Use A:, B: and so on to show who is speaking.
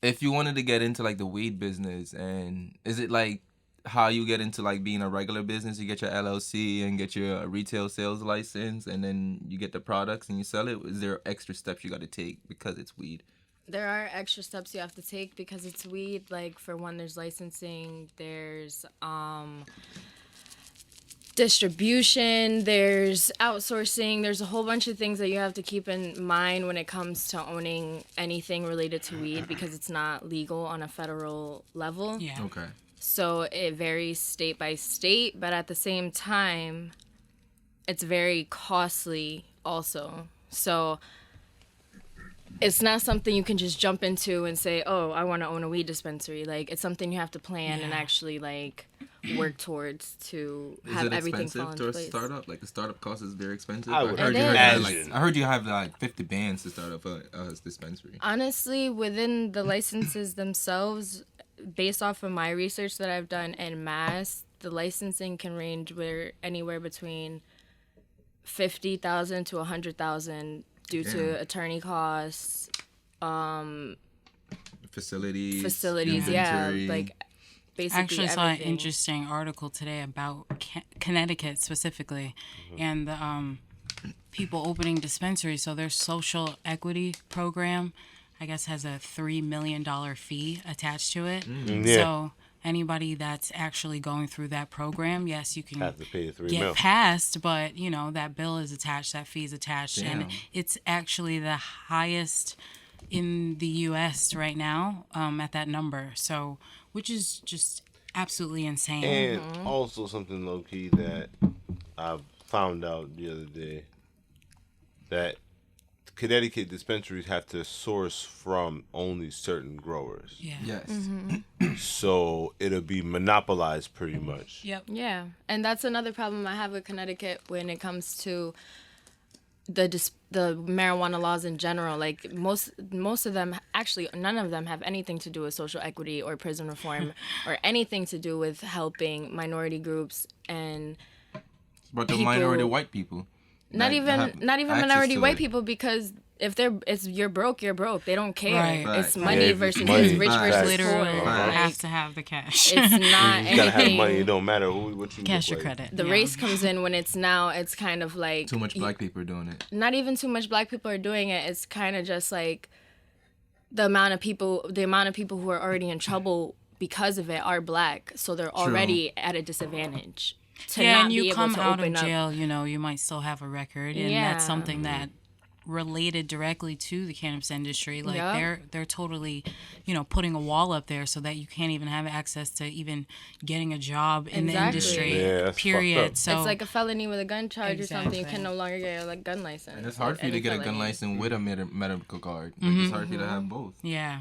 A: if you wanted to get into like the weed business, and is it like how you get into like being a regular business? You get your LLC and get your retail sales license, and then you get the products and you sell it. Is there extra steps you got to take because it's weed?
B: There are extra steps you have to take because it's weed. Like, for one, there's licensing, there's distribution, there's outsourcing, there's a whole bunch of things that you have to keep in mind when it comes to owning anything related to weed because it's not legal on a federal level.
C: Yeah.
A: Okay.
B: So it varies state by state, but at the same time, it's very costly also. So it's not something you can just jump into and say, oh, I want to own a weed dispensary. Like, it's something you have to plan and actually, like, work towards to have everything fall into place. Is it expensive to
A: startup? Like, the startup cost is very expensive?
D: I would
A: I heard you have, like, 50 bands to start up a dispensary.
B: Honestly, within the licenses themselves, based off of my research that I've done in Mass, the licensing can range anywhere between $50,000 to $100,000 due to attorney costs,
A: facilities,
B: inventory. Like basically
C: actually
B: everything.
C: Saw an interesting article today about Connecticut specifically, and the people opening dispensaries. So their social equity program, I guess, has a $3 million fee attached to it. So anybody that's actually going through that program, yes, you can
D: have to pay the $3
C: get
D: million
C: passed, but you know that bill is attached, that fee is attached, and it's actually the highest in the U.S. right now at that number. So, which is just absolutely insane.
D: And also something low key that I found out the other day, that Connecticut dispensaries have to source from only certain growers.
C: Yeah.
A: Yes.
D: So it'll be monopolized pretty much.
C: Yep.
B: Yeah, and that's another problem I have with Connecticut when it comes to the marijuana laws in general. Like most of them, actually none of them have anything to do with social equity or prison reform or anything to do with helping minority groups and
A: but the minority white people.
B: Not even minority white people, because if you're broke, you're broke. They don't care.
C: Right.
B: It's money versus rich versus
C: literally
B: poor.
C: have to have the cash.
B: It's not
D: You gotta have
B: anything.
D: money. It don't matter what you
C: Cash or
D: look like.
C: credit.
B: The race comes in when it's kind of like
A: Too much black people are doing it.
B: Not even too much black people are doing it. It's kind of just like the amount of people who are already in trouble because of it are black, so they're already at a disadvantage.
C: And you come out of jail, you know, you might still have a record, and that's something that related directly to the cannabis industry. Like they're totally, you know, putting a wall up there so that you can't even have access to even getting a job in the industry.
D: Yeah,
C: period. So
B: it's like a felony with a gun charge or something. You can no longer get a gun license.
A: And it's hard for you to get a gun license with a medical card. Like, it's hard for you to have both.
C: Yeah.